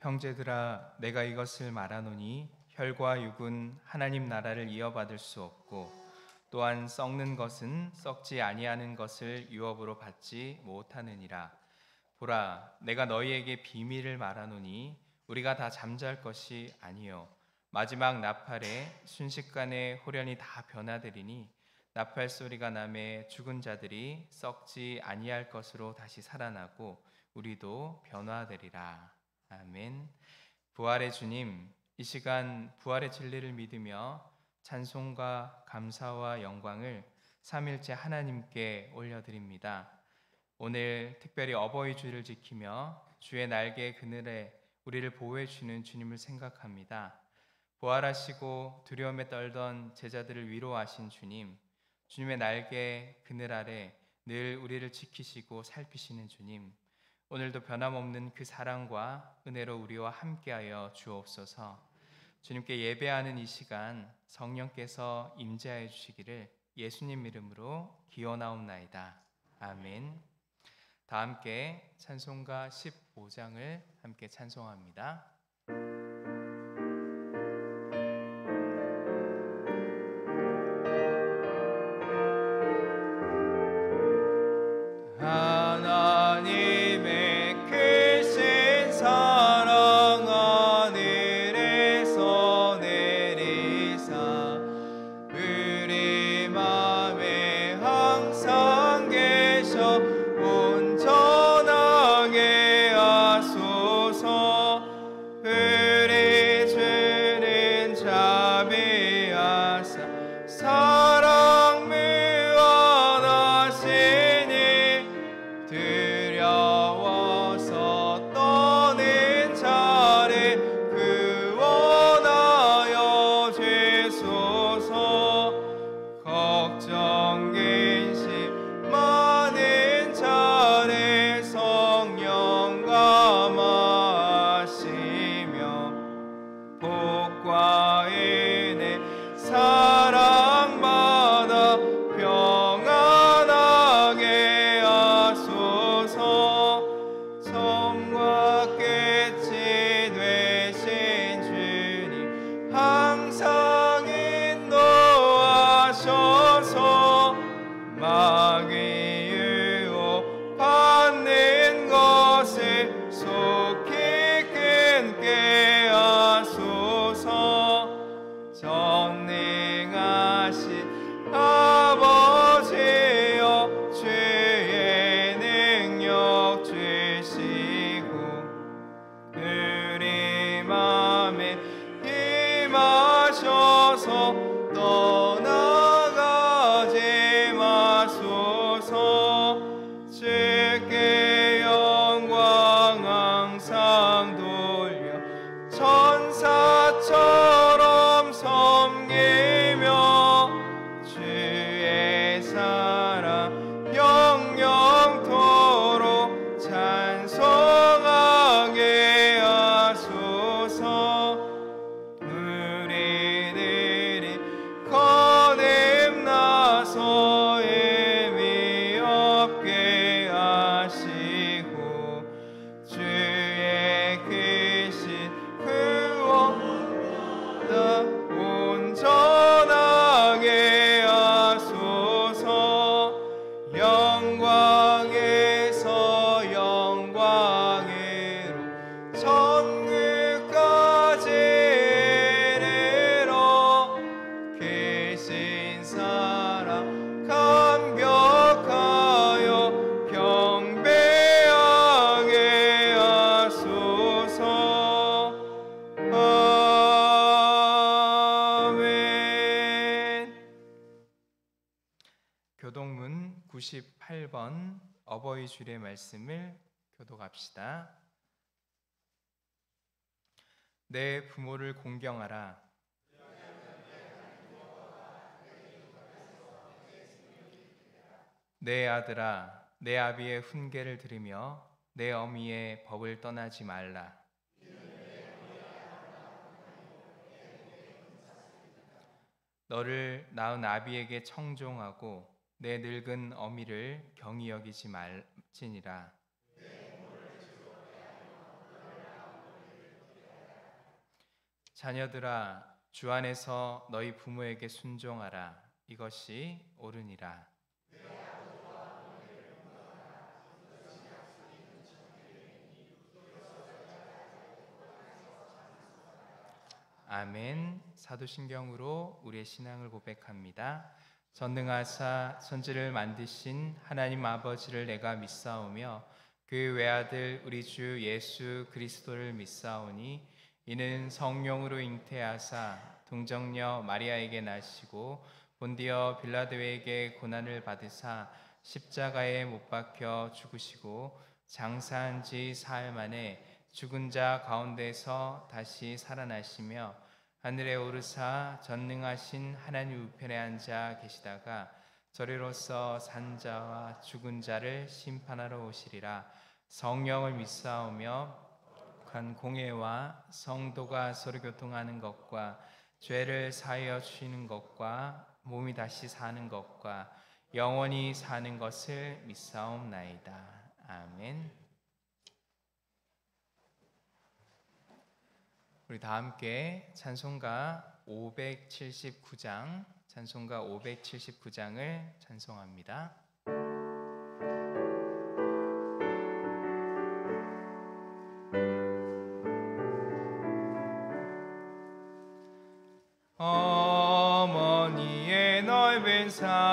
형제들아, 내가 이것을 말하노니 혈과 육은 하나님 나라를 이어받을 수 없고 또한 썩는 것은 썩지 아니하는 것을 유업으로 받지 못하느니라. 보라, 내가 너희에게 비밀을 말하노니 우리가 다 잠잘 것이 아니요 마지막 나팔에 순식간에 호련히 다 변화되리니 나팔 소리가 나매 죽은 자들이 썩지 아니할 것으로 다시 살아나고 우리도 변화되리라. 아멘. 부활의 주님, 이 시간 부활의 진리를 믿으며 찬송과 감사와 영광을 삼위일체 하나님께 올려드립니다. 오늘 특별히 어버이 주일을 지키며 주의 날개 그늘에 우리를 보호해 주는 주님을 생각합니다. 부활하시고 두려움에 떨던 제자들을 위로하신 주님, 주님의 날개 그늘 아래 늘 우리를 지키시고 살피시는 주님, 오늘도 변함없는 그 사랑과 은혜로 우리와 함께하여 주옵소서. 주님께 예배하는 이 시간 성령께서 임재하여 주시기를 예수님 이름으로 기원하옵나이다. 아멘. 다 함께 찬송가 15장을 함께 찬송합니다. 하나님의 크신 사랑 하늘에서 내리사 우리 맘에 항상 계셔 온전하게 하소서. 우리 주는 자비하사 사랑 무한하시니 두려워서 떠는 자를 구원하여 주소서. 걱정 근심 많은 자를 성령 감하시며 복과 은혜 사랑받아 평안하게 하소서. 처음과 끝이 되신 주님 항상 인도하셔서 마귀 유혹 받는 것을 속히 끊게 하소서. 전능하신 아버지여 주의 능력 주시고 우리 맘에 임하셔서 떠나가지 마소서. 주께 영광 항상 돌려 천사처럼 섬기며 주의 사랑 영영토록 찬송하게 하소서. 우리들이 거듭나서 의미 없게 하시고 주의 크신 구원받아 온전하게 하소서. 영광에서 영광으로 천국까지 이르러 계신 사랑 감격하여 경배하게 하소서. 아멘. 교동문 98번 어버이 주일의 말씀을 교독합시다. 내 부모를 공경하라. 내 아들아, 내 아비의 훈계를 들으며 내 어미의 법을 떠나지 말라. 너를 낳은 아비에게 청종하고 내 늙은 어미를 경히 여기지 말지니라. 자녀들아 주 안에서 너희 부모에게 순종하라. 이것이 옳으니라. 아멘. 사도신경으로 우리의 신앙을 고백합니다. 전능하사 천지를 만드신 하나님 아버지를 내가 믿사오며 그 외아들 우리 주 예수 그리스도를 믿사오니 이는 성령으로 잉태하사 동정녀 마리아에게 나시고 본디어 빌라도에게 고난을 받으사 십자가에 못 박혀 죽으시고 장사한 지 사흘 만에 죽은 자 가운데서 다시 살아나시며 하늘에 오르사 전능하신 하나님 우편에 앉아 계시다가 저리로서 산 자와 죽은 자를 심판하러 오시리라. 성령을 믿사오며 간 공회와 성도가 서로 교통하는 것과 죄를 사하여 주시는 것과 몸이 다시 사는 것과 영원히 사는 것을 믿사옵나이다. 아멘. 우리 다 함께 찬송가 579장, 찬송가 579장을 찬송합니다. 어머니의 넓은 사랑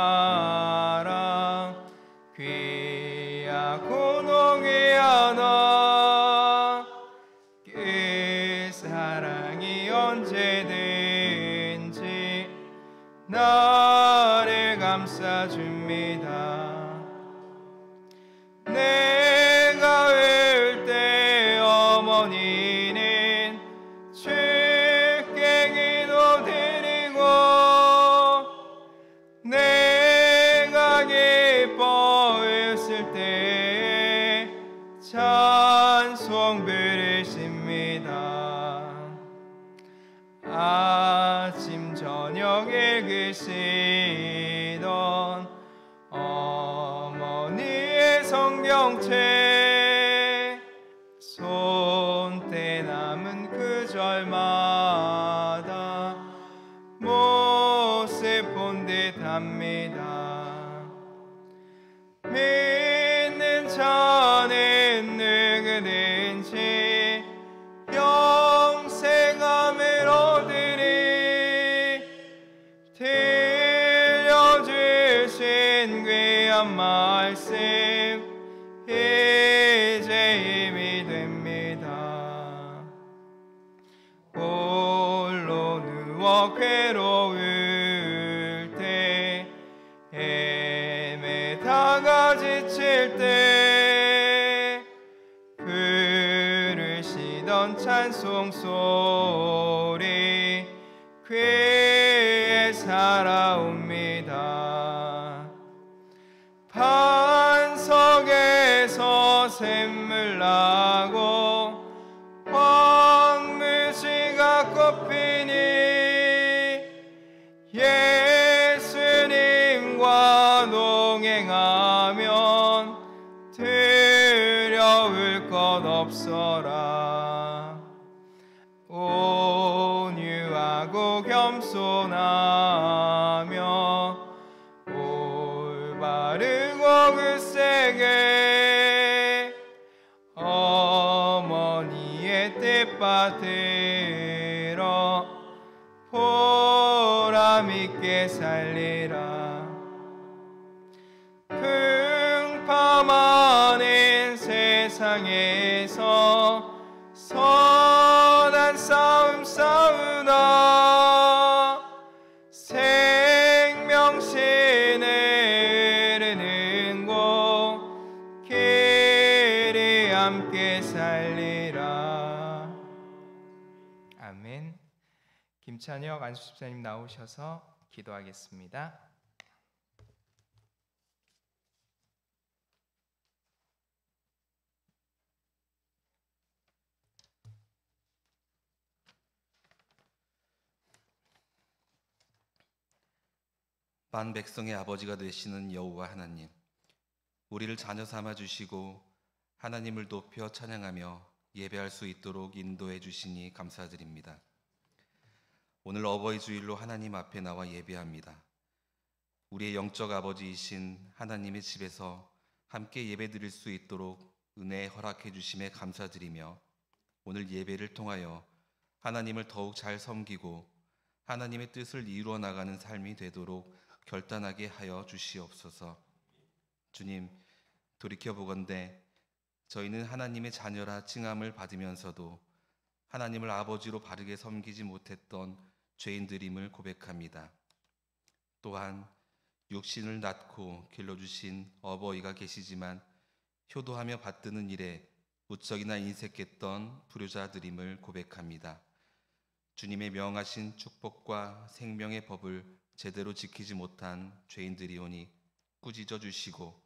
귀하고 농해하나 그 사랑이 언제든지 나를 감싸줍니다. 내가 울 때 어머니는 주께 기도드리고 내가 기뻐 웃을 때 찬송 부르십니다. 아침 저녁 읽으시던 어머니의 성경책 손때 남은 구절마다 모습 본 듯합니다. 믿는 자는 누구든지 영생함을 얻으리. 들려주신 귀한 말씀 이제 힘이 됩니다. 홀로 누워 괴로울 때 헤매다가 지칠 때 부르시던 찬송 소리 귀에 살아옵니다. 반석에서 샘물 나고 황무지가 꽃피니 예수님과 동행하면 두려울 것 없어라. 온유하고 겸손하며 올바르고 굳세게 어머니의 뜻 받들어 보람있게 살리라. 풍파많은 세상에서 선한 싸움 싸우나 생명신을 흐르는 곳 길이 함께 살리라. 아멘. 김찬혁 안수집사님 나오셔서 기도하겠습니다. 만 백성의 아버지가 되시는 여호와 하나님, 우리를 자녀 삼아 주시고 하나님을 높여 찬양하며 예배할 수 있도록 인도해 주시니 감사드립니다. 오늘 어버이 주일로 하나님 앞에 나와 예배합니다. 우리의 영적 아버지이신 하나님의 집에서 함께 예배드릴 수 있도록 은혜 허락해 주심에 감사드리며 오늘 예배를 통하여 하나님을 더욱 잘 섬기고 하나님의 뜻을 이루어 나가는 삶이 되도록 결단하게 하여 주시옵소서. 주님, 돌이켜보건대 저희는 하나님의 자녀라 칭함을 받으면서도 하나님을 아버지로 바르게 섬기지 못했던 죄인들임을 고백합니다. 또한 육신을 낳고 길러주신 어버이가 계시지만 효도하며 받드는 일에 무척이나 인색했던 불효자들임을 고백합니다. 주님의 명하신 축복과 생명의 법을 제대로 지키지 못한 죄인들이오니 꾸짖어 주시고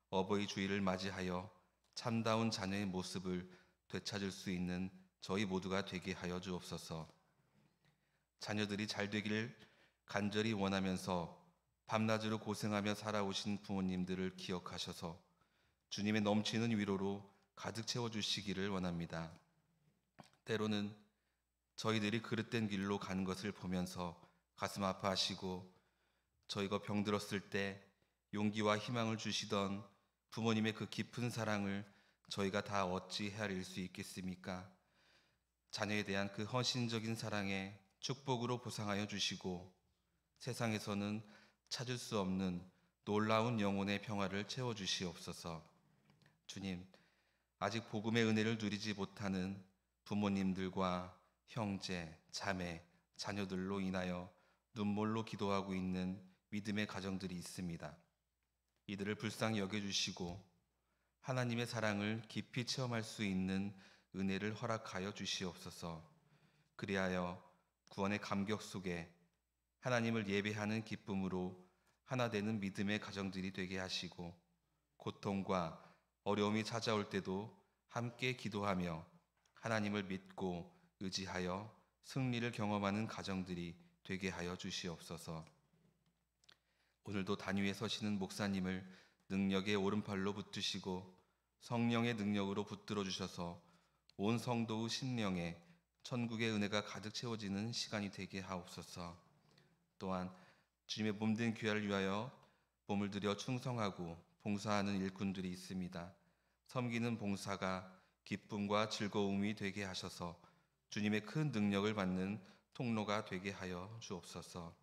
어버이 주일을 맞이하여 참다운 자녀의 모습을 되찾을 수 있는 저희 모두가 되게 하여 주옵소서. 자녀들이 잘 되기를 간절히 원하면서 밤낮으로 고생하며 살아오신 부모님들을 기억하셔서 주님의 넘치는 위로로 가득 채워주시기를 원합니다. 때로는 저희들이 그릇된 길로 간 것을 보면서 가슴 아파하시고 저희가 병들었을 때 용기와 희망을 주시던 부모님의 그 깊은 사랑을 저희가 다 어찌 헤아릴 수 있겠습니까? 자녀에 대한 그 헌신적인 사랑에 축복으로 보상하여 주시고 세상에서는 찾을 수 없는 놀라운 영혼의 평화를 채워주시옵소서. 주님, 아직 복음의 은혜를 누리지 못하는 부모님들과 형제, 자매, 자녀들로 인하여 눈물로 기도하고 있는 믿음의 가정들이 있습니다. 이들을 불쌍히 여겨주시고 하나님의 사랑을 깊이 체험할 수 있는 은혜를 허락하여 주시옵소서. 그리하여 구원의 감격 속에 하나님을 예배하는 기쁨으로 하나 되는 믿음의 가정들이 되게 하시고 고통과 어려움이 찾아올 때도 함께 기도하며 하나님을 믿고 의지하여 승리를 경험하는 가정들이 되게 하여 주시옵소서. 오늘도 단위에 서시는 목사님을 능력의 오른팔로 붙드시고 성령의 능력으로 붙들어 주셔서 온 성도의 심령에 천국의 은혜가 가득 채워지는 시간이 되게 하옵소서. 또한 주님의 몸된 귀화를 위하여 몸을 들여 충성하고 봉사하는 일꾼들이 있습니다. 섬기는 봉사가 기쁨과 즐거움이 되게 하셔서 주님의 큰 능력을 받는 통로가 되게 하여 주옵소서.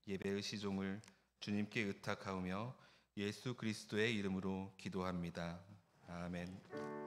예배의 시종을 주님께 의탁하오며 예수 그리스도의 이름으로 기도합니다. 아멘.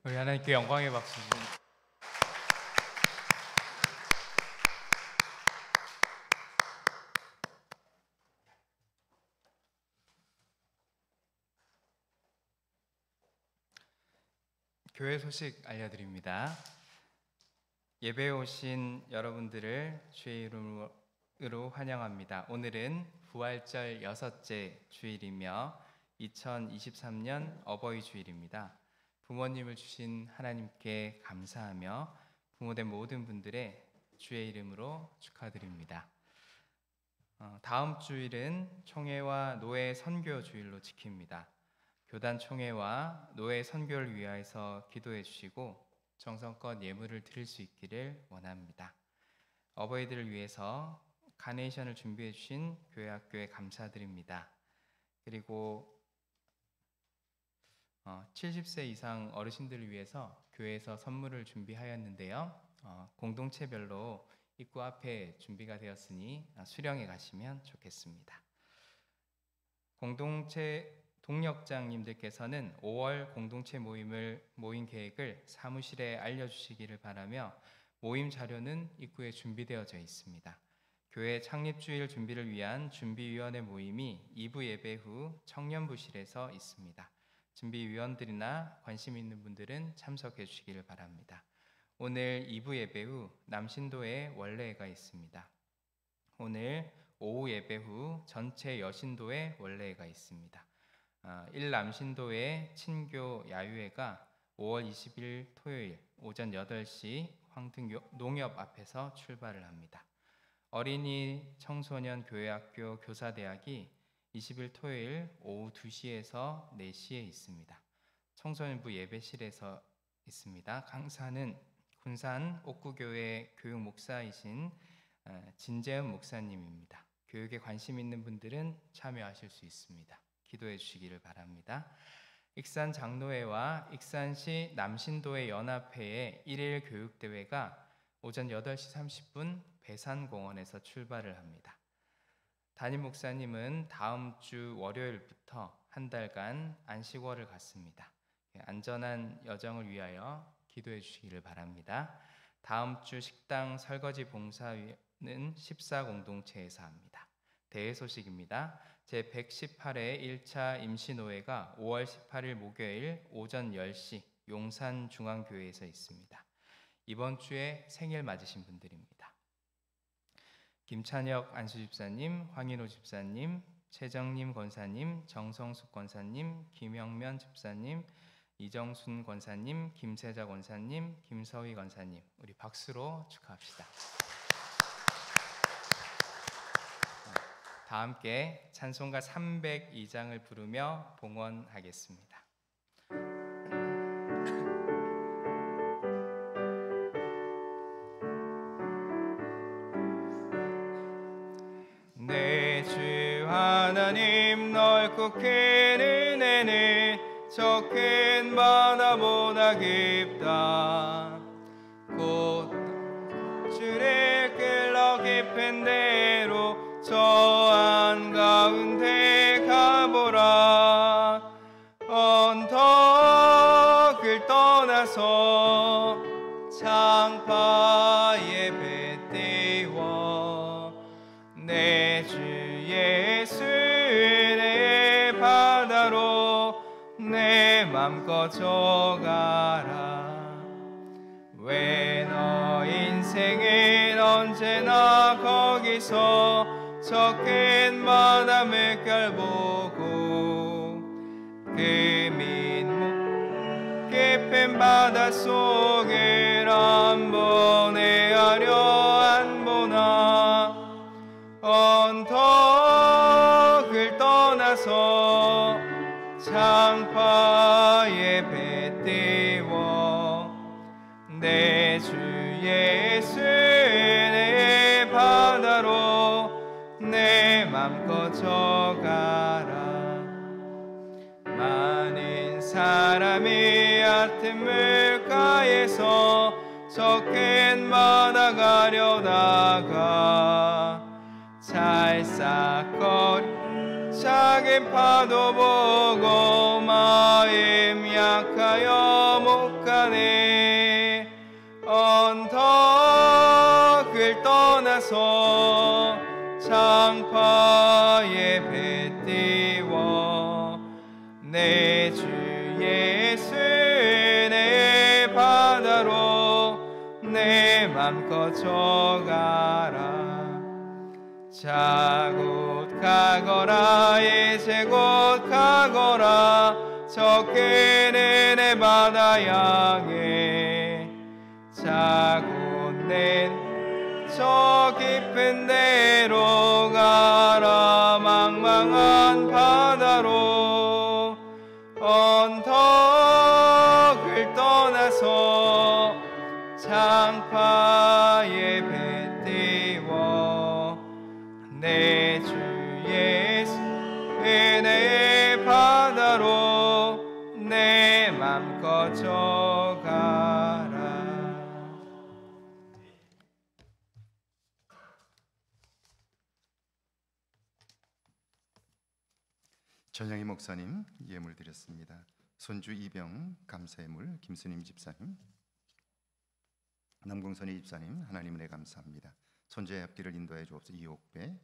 우리 하나님께 영광의 박수 주십니다. 교회 소식 알려드립니다. 예배에 오신 여러분들을 주의 이름으로 환영합니다. 오늘은 부활절 6째 주일이며 2023년 어버이 주일입니다. 부모님을 주신 하나님께 감사하며 부모된 모든 분들의 주의 이름으로 축하드립니다. 다음 주일은 총회와 노예 선교 주일로 지킵니다. 교단 총회와 노예 선교를 위하여서 기도해 주시고 정성껏 예물을 드릴 수 있기를 원합니다. 어버이들을 위해서 카네이션을 준비해 주신 교회 학교에 감사드립니다. 그리고 70세 이상 어르신들을 위해서 교회에서 선물을 준비하였는데요. 공동체별로 입구 앞에 준비가 되었으니 수령해 가시면 좋겠습니다. 공동체 동력장님들께서는 5월 공동체 모임 계획을 사무실에 알려주시기를 바라며 모임 자료는 입구에 준비되어져 있습니다. 교회 창립주일 준비를 위한 준비위원회 모임이 2부 예배 후 청년부실에서 있습니다. 준비위원들이나 관심 있는 분들은 참석해 주시기를 바랍니다. 오늘 2부 예배 후 남신도에 원래회가 있습니다. 오늘 오후 예배 후 전체 여신도에 원래회가 있습니다. 1남신도의 친교 야유회가 5월 20일 토요일 오전 8시 황등 농협 앞에서 출발을 합니다. 어린이 청소년 교회학교 교사대학이 20일 토요일 오후 2시에서 4시에 있습니다. 청소년부 예배실에서 있습니다. 강사는 군산 옥구교회 교육목사이신 진재은 목사님입니다. 교육에 관심 있는 분들은 참여하실 수 있습니다. 기도해 주시기를 바랍니다. 익산 장로회와 익산시 남신도회 연합회의 1일 교육대회가 오전 8시 30분 배산공원에서 출발을 합니다. 담임 목사님은 다음 주 월요일부터 한 달간 안식월을 갖습니다. 안전한 여정을 위하여 기도해 주시기를 바랍니다. 다음 주 식당 설거지 봉사는 14공동체에서 합니다. 대회 소식입니다. 제118회 1차 임시노회가 5월 18일 목요일 오전 10시 용산중앙교회에서 있습니다. 이번 주에 생일 맞으신 분들입니다. 김찬혁 안수집사님, 황인호 집사님, 최정림 권사님, 정성숙 권사님, 김영면 집사님, 이정순 권사님, 김세자 권사님, 김서희 권사님, 우리 박수로 축하합시다. 다 함께 찬송가 302장을 부르며 봉헌하겠습니다. 내 주 하나님 넓고 큰 은혜는 저 큰 바다보다 깊다. 곧 주를 끌러 깊은 데로 저 한가운데 가보라. 언덕을 떠나서 창파에 뱉대워 내 주 예수 내 바다로 내 맘 꺼져가라. 왜 너 인생은 언제나 거기서 저 큰 바다 물결 보고 그 민목 깊은 바다 속을 한번 헤아려 안 보나. 언덕을 떠나서 창파에 뱉대워 내 주 예수 내 바다로 내 맘 꺼져가라. 많은 사람이 얕은 물가에서 저 큰 바다 가려다가 찰싹거리 파도 보고 마음 약하여 못 가 내 주 예수 내 바다로 내 맘 거쳐가라. 자 곧 가거라 이제 곧 가거라 저 끄는 내 바다 향해. 자 곧 내 저 깊은 데로 가라. 망망한 바다로 언덕을 떠나서 창파에 배 띄워 내 주 예수 은혜의 바다로 내 맘 거쳐가라. 전영희 목사님 예물 드렸습니다. 손주 이병 감사예물 김수님 집사님, 남궁선희 집사님 하나님 은혜 감사합니다. 손주의 앞길을 인도해 주옵소서. 이옥배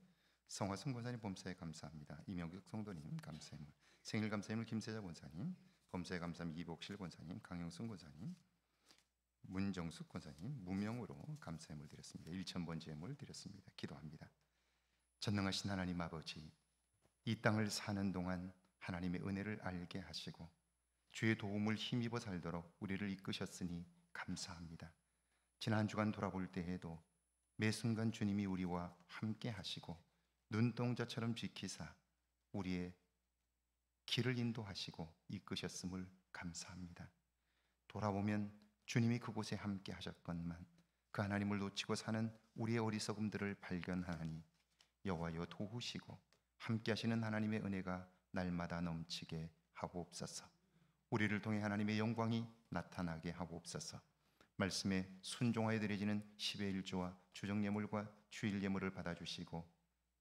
성화승 권사님 범사에 감사합니다. 이명국 성도님 감사예물, 생일 감사예물 김세자 권사님, 범사에 감사합니다. 이복실 권사님, 강영순 권사님, 문정숙 권사님 무명으로 감사예물 드렸습니다. 1,000번째 예물 드렸습니다. 기도합니다. 전능하신 하나님 아버지, 이 땅을 사는 동안 하나님의 은혜를 알게 하시고 주의 도움을 힘입어 살도록 우리를 이끄셨으니 감사합니다. 지난 한 주간 돌아볼 때에도 매 순간 주님이 우리와 함께 하시고 눈동자처럼 지키사 우리의 길을 인도하시고 이끄셨음을 감사합니다. 돌아보면 주님이 그곳에 함께 하셨건만 그 하나님을 놓치고 사는 우리의 어리석음들을 발견하니 여호와여 도우시고 함께 하시는 하나님의 은혜가 날마다 넘치게 하옵소서. 우리를 통해 하나님의 영광이 나타나게 하옵소서. 말씀에 순종하여 드려지는 10의 1조와 주정 예물과 주일 예물을 받아주시고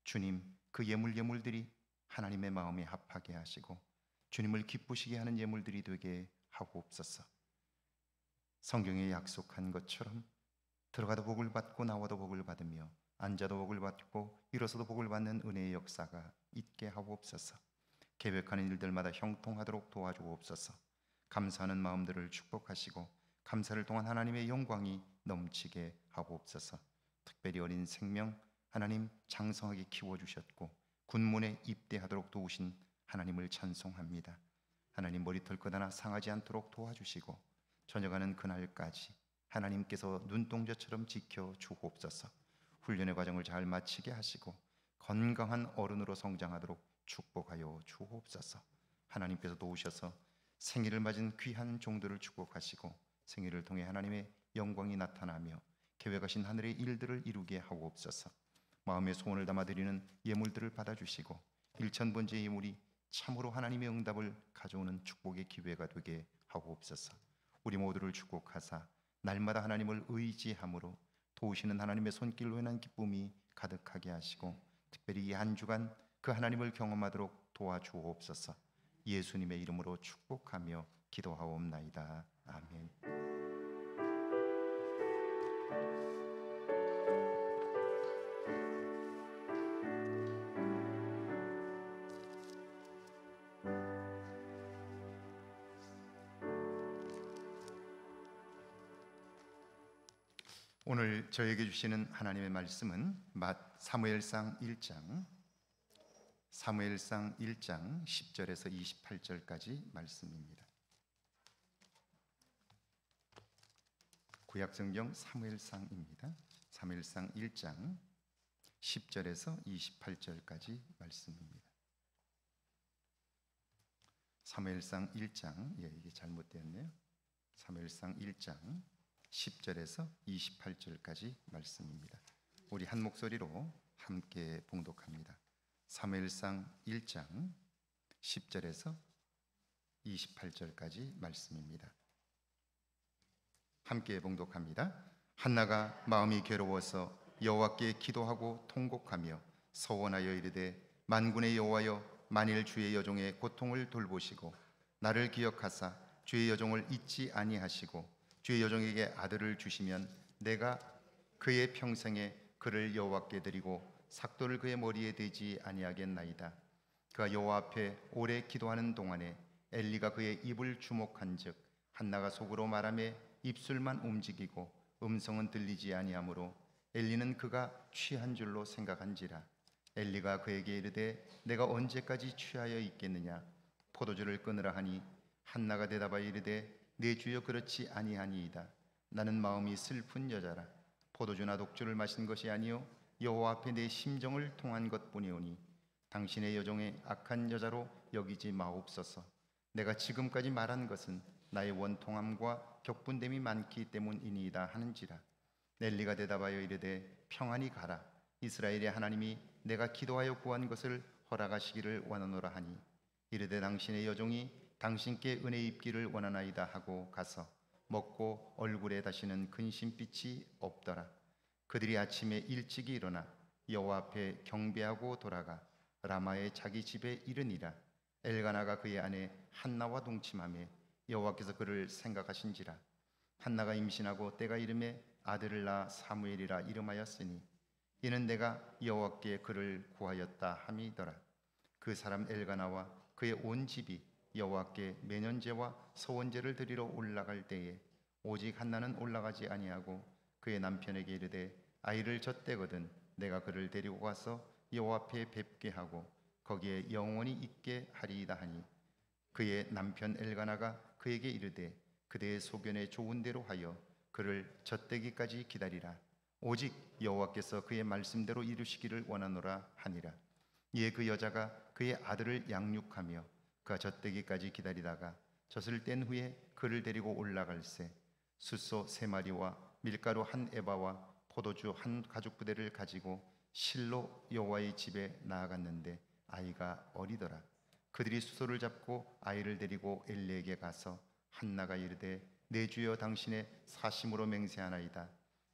주님 그 예물들이 하나님의 마음에 합하게 하시고 주님을 기쁘시게 하는 예물들이 되게 하옵소서. 성경에 약속한 것처럼 들어가도 복을 받고 나와도 복을 받으며 앉아도 복을 받고 일어서도 복을 받는 은혜의 역사가 있게 하옵소서. 계획하는 일들마다 형통하도록 도와주옵소서. 감사하는 마음들을 축복하시고 감사를 통한 하나님의 영광이 넘치게 하옵소서. 특별히 어린 생명 하나님 장성하게 키워주셨고 군문에 입대하도록 도우신 하나님을 찬송합니다. 하나님 머리털 하나 상하지 않도록 도와주시고 저녁하는 그날까지 하나님께서 눈동자처럼 지켜 주옵소서. 훈련의 과정을 잘 마치게 하시고 건강한 어른으로 성장하도록 축복하여 주옵소서. 하나님께서 도우셔서 생일을 맞은 귀한 종들을 축복하시고 생일을 통해 하나님의 영광이 나타나며 계획하신 하늘의 일들을 이루게 하옵소서. 마음의 소원을 담아 드리는 예물들을 받아주시고 1,000번째 예물이 참으로 하나님의 응답을 가져오는 축복의 기회가 되게 하옵소서. 우리 모두를 축복하사 날마다 하나님을 의지함으로 도우시는 하나님의 손길로 인한 기쁨이 가득하게 하시고 특별히 이 한 주간 그 하나님을 경험하도록 도와주옵소서. 예수님의 이름으로 축복하며 기도하옵나이다. 아멘. 오늘 저에게 주시는 하나님의 말씀은 사무엘상 1장 10절에서 28절까지 말씀입니다. 구약성경 사무엘상입니다. 사무엘상 1장 10절에서 28절까지 말씀입니다. 사무엘상 1장, 이게 잘못되었네요. 사무엘상 1장 10절에서 28절까지 말씀입니다. 우리 한 목소리로 함께 봉독합니다. 사무엘상 1장 10절에서 28절까지 말씀입니다. 함께 봉독합니다. 한나가 마음이 괴로워서 여호와께 기도하고 통곡하며 서원하여 이르되 만군의 여호와여 만일 주의 여종의 고통을 돌보시고 나를 기억하사 주의 여종을 잊지 아니하시고 주의 여종에게 아들을 주시면 내가 그의 평생에 그를 여호와께 드리고 삭도를 그의 머리에 대지 아니하겠나이다. 그가 여호와 앞에 오래 기도하는 동안에 엘리가 그의 입을 주목한즉 한나가 속으로 말하며 입술만 움직이고 음성은 들리지 아니하므로 엘리는 그가 취한 줄로 생각한지라. 엘리가 그에게 이르되 내가 언제까지 취하여 있겠느냐? 포도주를 끊으라 하니 한나가 대답하여 이르되 내 주여 그렇지 아니하니이다. 나는 마음이 슬픈 여자라. 포도주나 독주를 마신 것이 아니요 여호와 앞에 내 심정을 통한 것뿐이오니 당신의 여종의 악한 여자로 여기지 마옵소서. 내가 지금까지 말한 것은 나의 원통함과 격분됨이 많기 때문이니이다 하는지라. 엘리가 대답하여 이르되 평안히 가라. 이스라엘의 하나님이 내가 기도하여 구한 것을 허락하시기를 원하노라 하니 이르되 당신의 여종이 당신께 은혜 입기를 원하나이다 하고 가서 먹고 얼굴에 다시는 근심빛이 없더라. 그들이 아침에 일찍이 일어나 여호와 앞에 경배하고 돌아가 라마의 자기 집에 이르니라. 엘가나가 그의 아내 한나와 동침하며 여호와께서 그를 생각하신지라. 한나가 임신하고 때가 이름에 아들을 낳아 사무엘이라 이름하였으니 이는 내가 여호와께 그를 구하였다 함이더라. 그 사람 엘가나와 그의 온 집이 여호와께 매년제와 서원제를 드리러 올라갈 때에 오직 한나는 올라가지 아니하고 그의 남편에게 이르되 아이를 젖대거든 내가 그를 데리고 가서 여호와 앞에 뵙게 하고 거기에 영원히 있게 하리이다 하니 그의 남편 엘가나가 그에게 이르되 그대의 소견에 좋은 대로 하여 그를 젖대기까지 기다리라. 오직 여호와께서 그의 말씀대로 이루시기를 원하노라 하니라. 이에 그 여자가 그의 아들을 양육하며 그가 젖대기까지 기다리다가 젖을 뗀 후에 그를 데리고 올라갈새 숫소 3마리와 밀가루 1에바와 포도주 1가죽부대를 가지고 실로 여호와의 집에 나아갔는데 아이가 어리더라. 그들이 수소를 잡고 아이를 데리고 엘리에게 가서 한나가 이르되 내 주여 당신의 사심으로 맹세하나이다.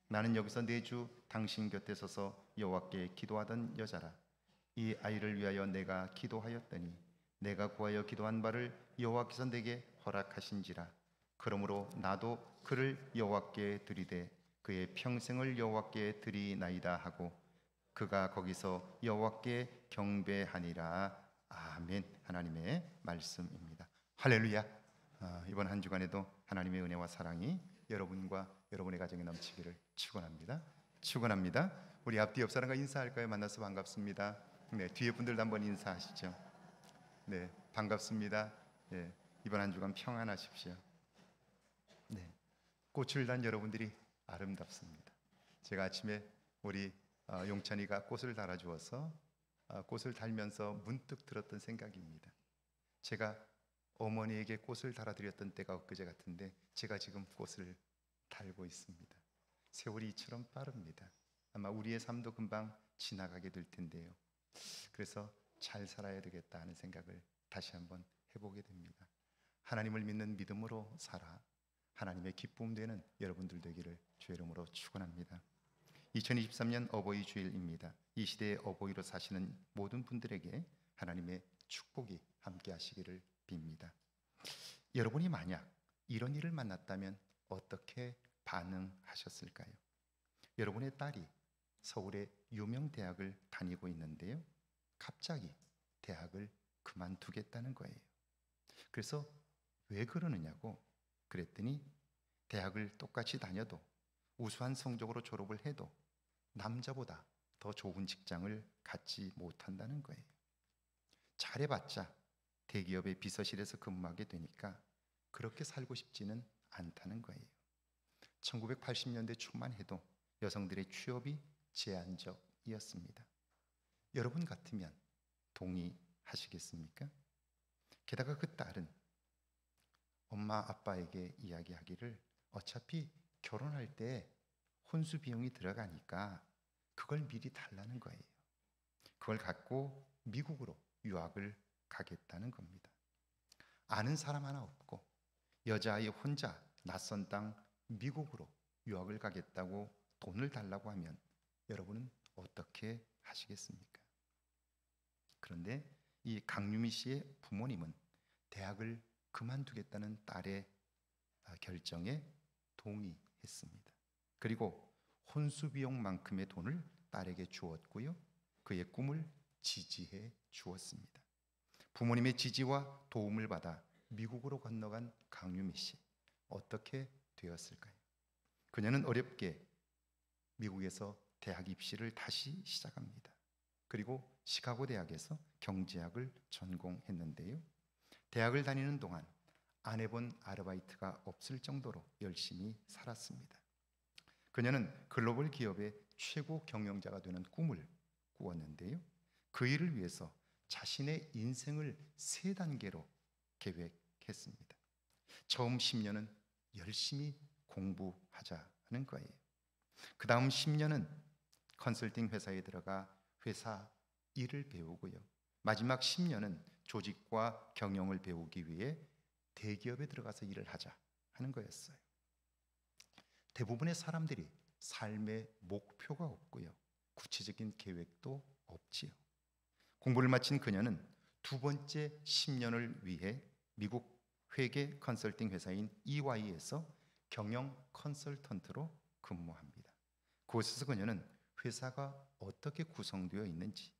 나는 여기서 내 주 당신 곁에 서서 여호와께 기도하던 여자라. 이 아이를 위하여 내가 기도하였더니 내가 구하여 기도한 바를 여호와께서 내게 허락하신지라. 그러므로 나도 그를 여호와께 드리되 그의 평생을 여호와께 드리나이다 하고 그가 거기서 여호와께 경배하니라. 아멘. 하나님의 말씀입니다. 할렐루야. 이번 한 주간에도 하나님의 은혜와 사랑이 여러분과 여러분의 가정에 넘치기를 축원합니다. 축원합니다. 우리 앞뒤 옆 사람과 인사할까요? 만나서 반갑습니다. 네, 뒤에 분들도 한번 인사하시죠. 네, 반갑습니다. 네, 이번 한 주간 평안하십시오. 네, 꽃을 단 여러분들이 아름답습니다. 제가 아침에 우리 용찬이가 꽃을 달아주어서 꽃을 달면서 문득 들었던 생각입니다. 제가 어머니에게 꽃을 달아드렸던 때가 엊그제 같은데 제가 지금 꽃을 달고 있습니다. 세월이 이처럼 빠릅니다. 아마 우리의 삶도 금방 지나가게 될 텐데요. 그래서 잘 살아야 되겠다 하는 생각을 다시 한번 해보게 됩니다. 하나님을 믿는 믿음으로 살아 하나님의 기쁨 되는 여러분들 되기를 주의 이름으로 축원합니다. 2023년 어버이 주일입니다. 이 시대의 어버이로 사시는 모든 분들에게 하나님의 축복이 함께 하시기를 빕니다. 여러분이 만약 이런 일을 만났다면 어떻게 반응하셨을까요? 여러분의 딸이 서울의 유명 대학을 다니고 있는데요. 갑자기 대학을 그만두겠다는 거예요. 그래서 왜 그러느냐고 그랬더니 대학을 똑같이 다녀도 우수한 성적으로 졸업을 해도 남자보다 더 좋은 직장을 갖지 못한다는 거예요. 잘해봤자 대기업의 비서실에서 근무하게 되니까 그렇게 살고 싶지는 않다는 거예요. 1980년대 초만 해도 여성들의 취업이 제한적이었습니다. 여러분 같으면 동의하시겠습니까? 게다가 그 딸은 엄마 아빠에게 이야기하기를 어차피 결혼할 때 혼수 비용이 들어가니까 그걸 미리 달라는 거예요. 그걸 갖고 미국으로 유학을 가겠다는 겁니다. 아는 사람 하나 없고 여자아이 혼자 낯선 땅 미국으로 유학을 가겠다고 돈을 달라고 하면 여러분은 어떻게 하시겠습니까? 그런데 이 강유미 씨의 부모님은 대학을 그만두겠다는 딸의 결정에 동의했습니다. 그리고 혼수 비용만큼의 돈을 딸에게 주었고요. 그의 꿈을 지지해 주었습니다. 부모님의 지지와 도움을 받아 미국으로 건너간 강유미 씨 어떻게 되었을까요? 그녀는 어렵게 미국에서 대학 입시를 다시 시작합니다. 그리고 시카고 대학에서 경제학을 전공했는데요. 대학을 다니는 동안 안 해본 아르바이트가 없을 정도로 열심히 살았습니다. 그녀는 글로벌 기업의 최고 경영자가 되는 꿈을 꾸었는데요. 그 일을 위해서 자신의 인생을 3단계로 계획했습니다. 처음 10년은 열심히 공부하자는 거예요. 그 다음 10년은 컨설팅 회사에 들어가 회사 일을 배우고요. 마지막 10년은 조직과 경영을 배우기 위해 대기업에 들어가서 일을 하자 하는 거였어요. 대부분의 사람들이 삶의 목표가 없고요. 구체적인 계획도 없지요. 공부를 마친 그녀는 두 번째 10년을 위해 미국 회계 컨설팅 회사인 EY에서 경영 컨설턴트로 근무합니다. 그곳에서 그녀는 회사가 어떻게 구성되어 있는지,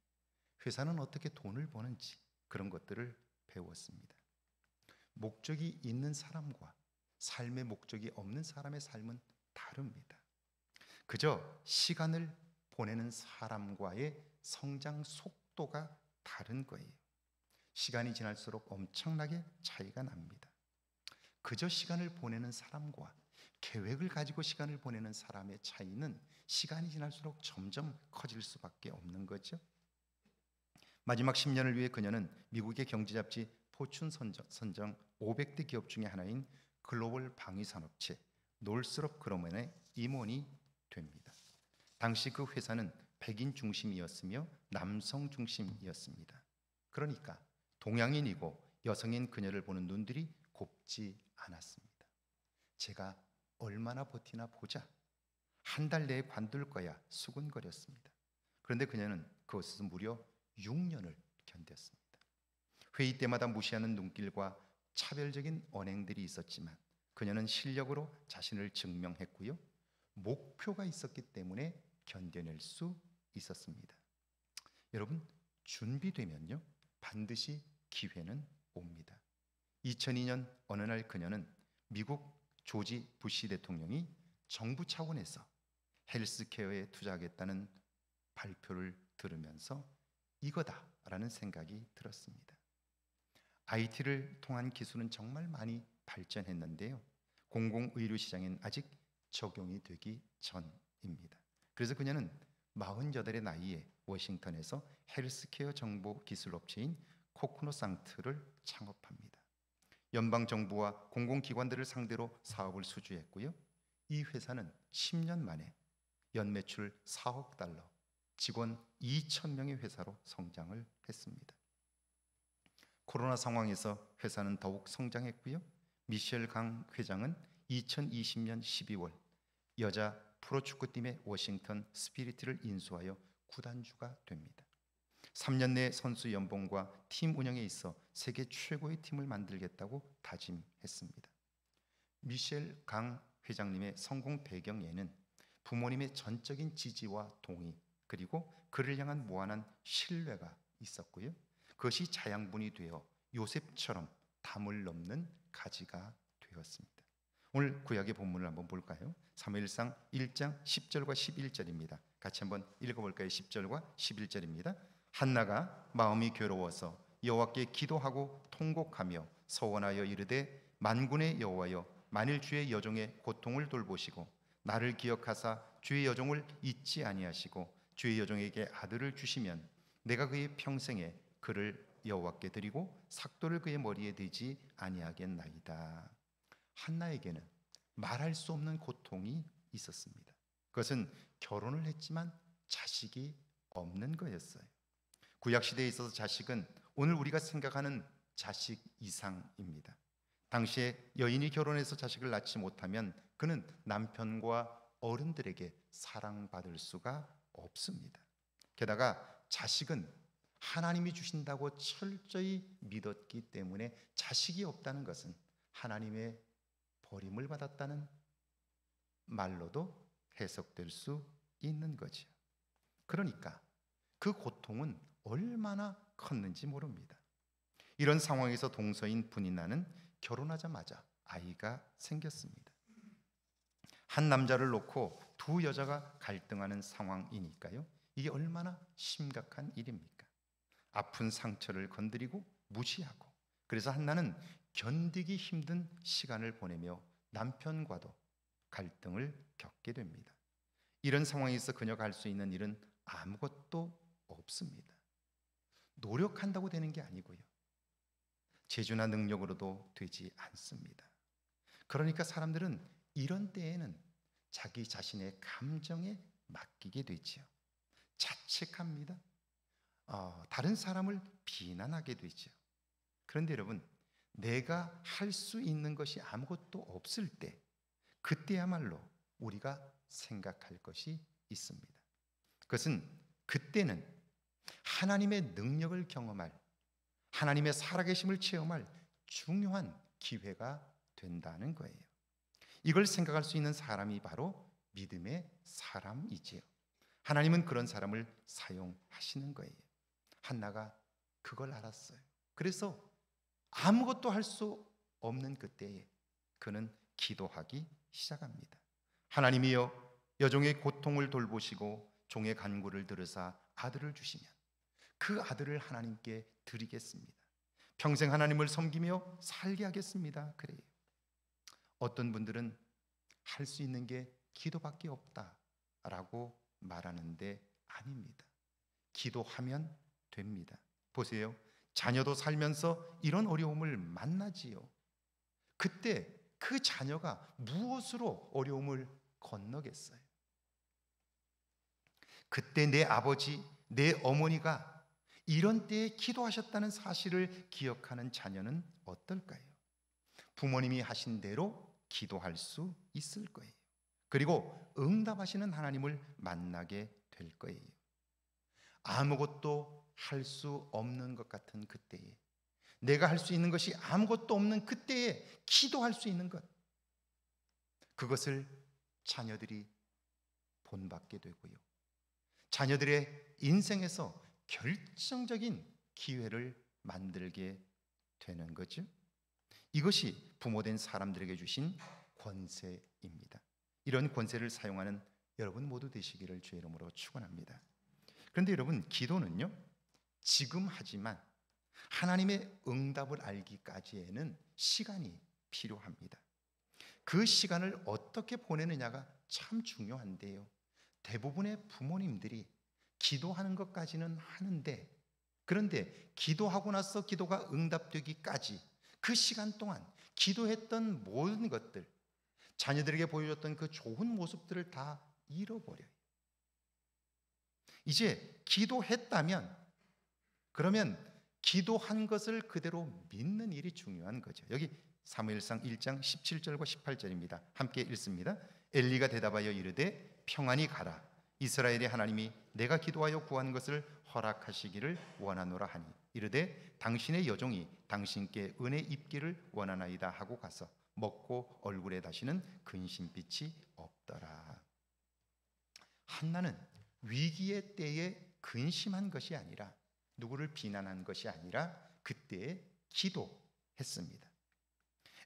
회사는 어떻게 돈을 버는지 그런 것들을 배웠습니다. 목적이 있는 사람과 삶의 목적이 없는 사람의 삶은 다릅니다. 그저 시간을 보내는 사람과의 성장 속도가 다른 거예요. 시간이 지날수록 엄청나게 차이가 납니다. 그저 시간을 보내는 사람과 계획을 가지고 시간을 보내는 사람의 차이는 시간이 지날수록 점점 커질 수밖에 없는 거죠. 마지막 10년을 위해 그녀는 미국의 경제 잡지 포춘 선정 500대 기업 중에 하나인 글로벌 방위산업체 놀스롭 그로먼의 임원이 됩니다. 당시 그 회사는 백인 중심이었으며 남성 중심이었습니다. 그러니까 동양인이고 여성인 그녀를 보는 눈들이 곱지 않았습니다. 제가 얼마나 버티나 보자. 한 달 내에 관둘 거야 수군거렸습니다. 그런데 그녀는 그것에서 무려 6년을 견뎠습니다. 회의 때마다 무시하는 눈길과 차별적인 언행들이 있었지만 그녀는 실력으로 자신을 증명했고요. 목표가 있었기 때문에 견뎌낼 수 있었습니다. 여러분, 준비되면요 반드시 기회는 옵니다. 2002년 어느 날 그녀는 미국 조지 부시 대통령이 정부 차원에서 헬스케어에 투자하겠다는 발표를 들으면서 이거다라는 생각이 들었습니다. IT를 통한 기술은 정말 많이 발전했는데요. 공공의료 시장엔 아직 적용이 되기 전입니다. 그래서 그녀는 48의 나이에 워싱턴에서 헬스케어 정보 기술 업체인 코크노상트를 창업합니다. 연방정부와 공공기관들을 상대로 사업을 수주했고요. 이 회사는 10년 만에 연매출 4억 달러, 직원 2,000명의 회사로 성장을 했습니다. 코로나 상황에서 회사는 더욱 성장했고요. 미셸 강 회장은 2020년 12월 여자 프로축구팀의 워싱턴 스피리트를 인수하여 구단주가 됩니다. 3년 내 선수 연봉과 팀 운영에 있어 세계 최고의 팀을 만들겠다고 다짐했습니다. 미셸 강 회장님의 성공 배경에는 부모님의 전적인 지지와 동의 그리고 그를 향한 무한한 신뢰가 있었고요. 그것이 자양분이 되어 요셉처럼 담을 넘는 가지가 되었습니다. 오늘 구약의 본문을 한번 볼까요? 사무엘상 1장 10절과 11절입니다. 같이 한번 읽어볼까요? 10절과 11절입니다. 한나가 마음이 괴로워서 여호와께 기도하고 통곡하며 서원하여 이르되 만군의 여호와여 만일 주의 여종의 고통을 돌보시고 나를 기억하사 주의 여종을 잊지 아니하시고 주의 여종에게 아들을 주시면 내가 그의 평생에 그를 여호와께 드리고 삭도를 그의 머리에 대지 아니하겠나이다. 한나에게는 말할 수 없는 고통이 있었습니다. 그것은 결혼을 했지만 자식이 없는 거였어요. 구약시대에 있어서 자식은 오늘 우리가 생각하는 자식 이상입니다. 당시에 여인이 결혼해서 자식을 낳지 못하면 그는 남편과 어른들에게 사랑받을 수가 없습니다. 게다가 자식은 하나님이 주신다고 철저히 믿었기 때문에 자식이 없다는 것은 하나님의 버림을 받았다는 말로도 해석될 수 있는 거죠. 그러니까 그 고통은 얼마나 컸는지 모릅니다. 이런 상황에서 동서인 분이나는 결혼하자마자 아이가 생겼습니다. 한 남자를 놓고 두 여자가 갈등하는 상황이니까요. 이게 얼마나 심각한 일입니까? 아픈 상처를 건드리고 무시하고, 그래서 한나는 견디기 힘든 시간을 보내며 남편과도 갈등을 겪게 됩니다. 이런 상황에서 그녀가 할 수 있는 일은 아무것도 없습니다. 노력한다고 되는 게 아니고요, 재주나 능력으로도 되지 않습니다. 그러니까 사람들은 이런 때에는 자기 자신의 감정에 맡기게 되지요. 자책합니다. 다른 사람을 비난하게 되죠. 그런데 여러분, 내가 할 수 있는 것이 아무것도 없을 때, 그때야말로 우리가 생각할 것이 있습니다. 그것은 그때는 하나님의 능력을 경험할, 하나님의 살아계심을 체험할 중요한 기회가 된다는 거예요. 이걸 생각할 수 있는 사람이 바로 믿음의 사람이지요. 하나님은 그런 사람을 사용하시는 거예요. 한나가 그걸 알았어요. 그래서 아무것도 할 수 없는 그때에 그는 기도하기 시작합니다. 하나님이여, 여종의 고통을 돌보시고 종의 간구를 들으사 아들을 주시면 그 아들을 하나님께 드리겠습니다. 평생 하나님을 섬기며 살게 하겠습니다. 그래요. 어떤 분들은 할 수 있는 게 기도밖에 없다라고 말하는데 아닙니다. 기도하면 됩니다. 보세요. 자녀도 살면서 이런 어려움을 만나지요. 그때 그 자녀가 무엇으로 어려움을 건너겠어요? 그때 내 아버지, 내 어머니가 이런 때에 기도하셨다는 사실을 기억하는 자녀는 어떨까요? 부모님이 하신 대로 기도할 수 있을 거예요. 그리고 응답하시는 하나님을 만나게 될 거예요. 아무것도 할 수 없는 것 같은 그때에, 내가 할 수 있는 것이 아무것도 없는 그때에 기도할 수 있는 것, 그것을 자녀들이 본받게 되고요, 자녀들의 인생에서 결정적인 기회를 만들게 되는 거죠. 이것이 부모된 사람들에게 주신 권세입니다. 이런 권세를 사용하는 여러분 모두 되시기를 주의 이름으로 축원합니다. 그런데 여러분, 기도는요, 지금 하지만 하나님의 응답을 알기까지에는 시간이 필요합니다. 그 시간을 어떻게 보내느냐가 참 중요한데요, 대부분의 부모님들이 기도하는 것까지는 하는데, 그런데 기도하고 나서 기도가 응답되기까지 그 시간 동안 기도했던 모든 것들, 자녀들에게 보여줬던 그 좋은 모습들을 다 잃어버려요. 이제 기도했다면, 그러면 기도한 것을 그대로 믿는 일이 중요한 거죠. 여기 사무엘상 1장 17절과 18절입니다. 함께 읽습니다. 엘리가 대답하여 이르되 평안히 가라. 이스라엘의 하나님이 내가 기도하여 구한 것을 허락하시기를 원하노라 하니 이르되 당신의 여종이 당신께 은혜 입기를 원하나이다 하고 가서 먹고 얼굴에 다시는 근심빛이 없더라. 한나는 위기의 때에 근심한 것이 아니라, 누구를 비난한 것이 아니라 그때에 기도했습니다.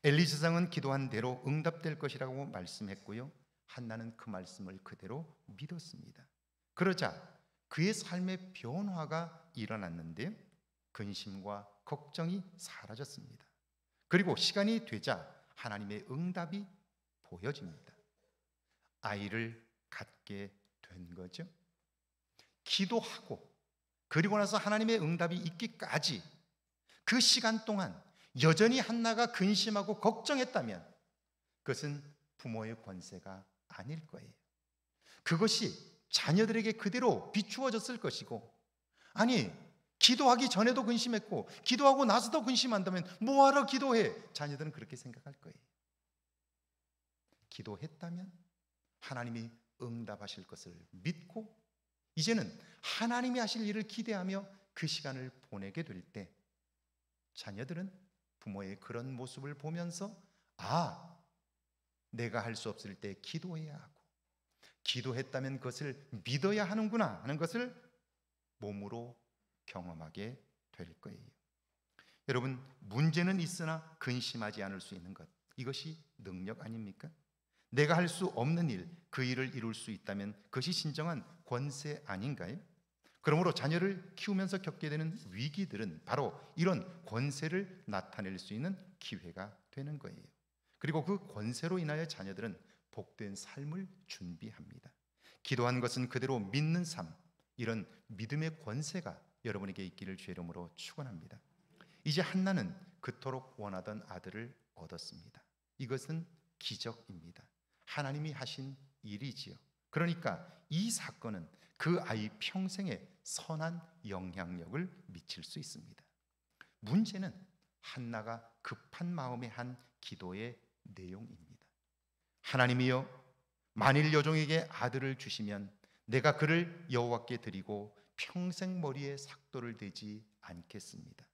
엘리 제사장은 기도한 대로 응답될 것이라고 말씀했고요, 한나는 그 말씀을 그대로 믿었습니다. 그러자 그의 삶의 변화가 일어났는데 근심과 걱정이 사라졌습니다. 그리고 시간이 되자 하나님의 응답이 보여집니다. 아이를 갖게 된 거죠. 기도하고 그리고 나서 하나님의 응답이 있기까지 그 시간 동안 여전히 한나가 근심하고 걱정했다면 그것은 부모의 권세가 아닐 거예요. 그것이 자녀들에게 그대로 비추어졌을 것이고, 아니 기도하기 전에도 근심했고 기도하고 나서도 근심한다면 뭐하러 기도해? 자녀들은 그렇게 생각할 거예요. 기도했다면 하나님이 응답하실 것을 믿고 이제는 하나님이 하실 일을 기대하며 그 시간을 보내게 될 때 자녀들은 부모의 그런 모습을 보면서 내가 할 수 없을 때 기도해야 하고 기도했다면 그것을 믿어야 하는구나 하는 것을 몸으로 경험하게 될 거예요. 여러분, 문제는 있으나 근심하지 않을 수 있는 것, 이것이 능력 아닙니까? 내가 할 수 없는 일, 그 일을 이룰 수 있다면 그것이 진정한 권세 아닌가요? 그러므로 자녀를 키우면서 겪게 되는 위기들은 바로 이런 권세를 나타낼 수 있는 기회가 되는 거예요. 그리고 그 권세로 인하여 자녀들은 복된 삶을 준비합니다. 기도한 것은 그대로 믿는 삶, 이런 믿음의 권세가 여러분에게 있기를 주의 이름으로 축원합니다. 이제 한나는 그토록 원하던 아들을 얻었습니다. 이것은 기적입니다. 하나님이 하신 일이지요. 그러니까 이 사건은 그 아이 평생에 선한 영향력을 미칠 수 있습니다. 문제는 한나가 급한 마음에 한 기도의 내용입니다. 하나님이여, 만일 여종에게 아들을 주시면 내가 그를 여호와께 드리고 평생 머리에 삭도를 대지 않겠습니다.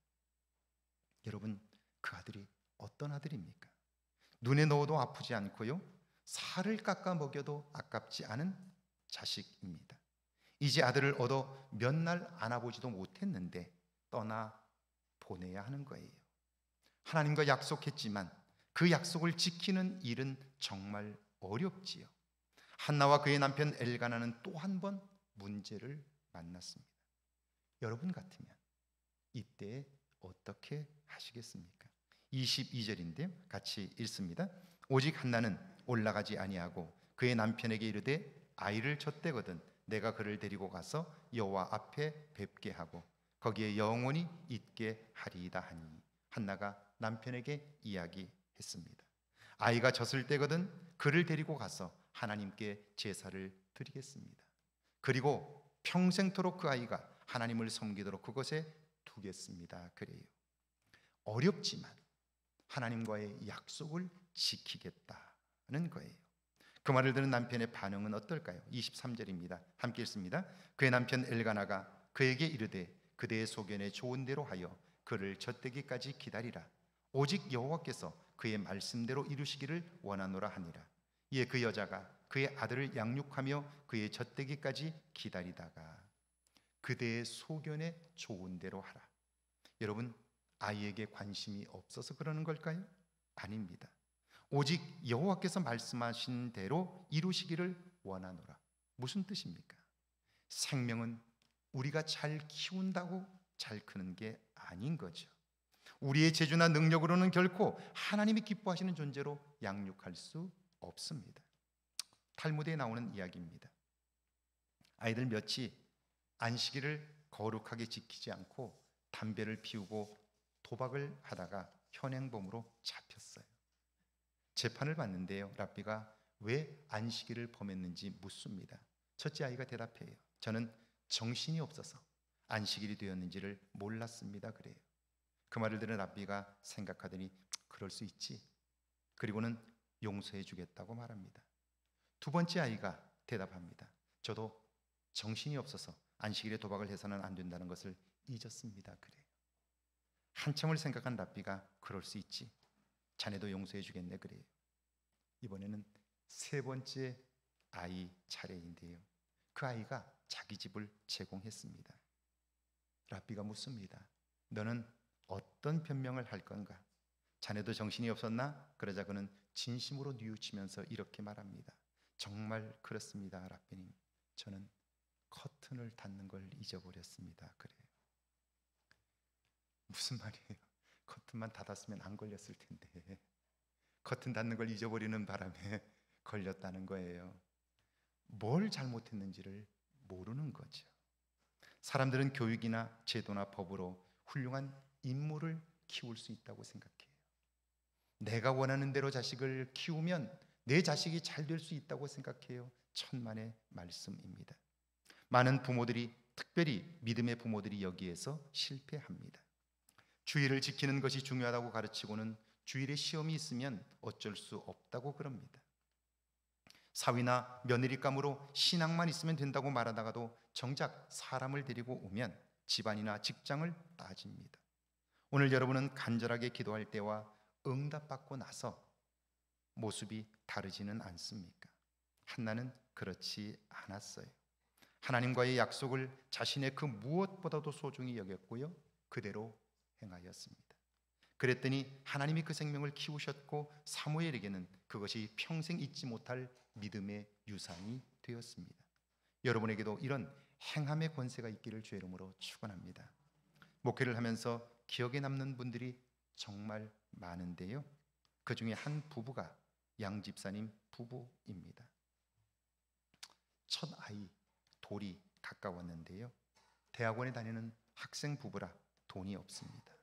여러분, 그 아들이 어떤 아들입니까? 눈에 넣어도 아프지 않고요, 살을 깎아 먹여도 아깝지 않은 자식입니다. 이제 아들을 얻어 몇 날 안아보지도 못했는데 떠나 보내야 하는 거예요. 하나님과 약속했지만 그 약속을 지키는 일은 정말 어렵지요. 한나와 그의 남편 엘가나는 또 한 번 문제를 만났습니다. 여러분 같으면 이때 어떻게 하시겠습니까? 22절인데요, 같이 읽습니다. 오직 한나는 올라가지 아니하고 그의 남편에게 이르되 아이를 젖대거든 내가 그를 데리고 가서 여호와 앞에 뵙게 하고 거기에 영원히 있게 하리이다 하니, 한나가 남편에게 이야기했습니다. 아이가 젖을 때거든 그를 데리고 가서 하나님께 제사를 드리겠습니다. 그리고 평생토록 그 아이가 하나님을 섬기도록 그곳에 두겠습니다. 그래요. 어렵지만 하나님과의 약속을 지키겠다는 거예요. 그 말을 들은 남편의 반응은 어떨까요? 23절입니다. 함께 읽습니다. 그의 남편 엘가나가 그에게 이르되 그대의 소견에 좋은 대로 하여 그를 젖대기까지 기다리라. 오직 여호와께서 그의 말씀대로 이루시기를 원하노라 하니라. 이에 그 여자가 그의 아들을 양육하며 그의 젖대기까지 기다리다가 그대의 소견에 좋은 대로 하라. 여러분, 아이에게 관심이 없어서 그러는 걸까요? 아닙니다. 오직 여호와께서 말씀하신 대로 이루시기를 원하노라. 무슨 뜻입니까? 생명은 우리가 잘 키운다고 잘 크는 게 아닌 거죠. 우리의 재주나 능력으로는 결코 하나님이 기뻐하시는 존재로 양육할 수 없습니다. 탈무드에 나오는 이야기입니다. 아이들 몇이 안식일을 거룩하게 지키지 않고 담배를 피우고 도박을 하다가 현행범으로 잡혔어요. 재판을 받는데요, 랍비가 왜 안식일을 범했는지 묻습니다. 첫째 아이가 대답해요. 저는 정신이 없어서 안식일이 되었는지를 몰랐습니다. 그래요. 그 말을 들은 랍비가 생각하더니 그럴 수 있지. 그리고는 용서해 주겠다고 말합니다. 두 번째 아이가 대답합니다. 저도 정신이 없어서 안식일에 도박을 해서는 안 된다는 것을 잊었습니다. 그래요. 한참을 생각한 랍비가 그럴 수 있지. 자네도 용서해 주겠네. 그래요. 이번에는 세 번째 아이 차례인데요, 그 아이가 자기 집을 제공했습니다. 랍비가 묻습니다. 너는 어떤 변명을 할 건가? 자네도 정신이 없었나? 그러자 그는 진심으로 뉘우치면서 이렇게 말합니다. 정말 그렇습니다, 랍비님. 저는 커튼을 닫는 걸 잊어버렸습니다. 그래요. 무슨 말이에요? 커튼만 닫았으면 안 걸렸을 텐데 커튼 닫는 걸 잊어버리는 바람에 걸렸다는 거예요. 뭘 잘못했는지를 모르는 거죠. 사람들은 교육이나 제도나 법으로 훌륭한 인물을 키울 수 있다고 생각해요. 내가 원하는 대로 자식을 키우면 내 자식이 잘 될 수 있다고 생각해요. 천만의 말씀입니다. 많은 부모들이, 특별히 믿음의 부모들이 여기에서 실패합니다. 주일을 지키는 것이 중요하다고 가르치고는 주일에 시험이 있으면 어쩔 수 없다고 그럽니다. 사위나 며느리감으로 신앙만 있으면 된다고 말하다가도 정작 사람을 데리고 오면 집안이나 직장을 따집니다. 오늘 여러분은 간절하게 기도할 때와 응답받고 나서 모습이 다르지는 않습니까? 한나는 그렇지 않았어요. 하나님과의 약속을 자신의 그 무엇보다도 소중히 여겼고요, 그대로 행하였습니다. 그랬더니 하나님이 그 생명을 키우셨고 사무엘에게는 그것이 평생 잊지 못할 믿음의 유산이 되었습니다. 여러분에게도 이런 행함의 권세가 있기를 주의 이름으로 축원합니다. 목회를 하면서 기억에 남는 분들이 정말 많은데요, 그 중에 한 부부가 양 집사님 부부입니다. 첫 아이 돌이 가까웠는데요, 대학원에 다니는 학생 부부라 돈이 없습니다.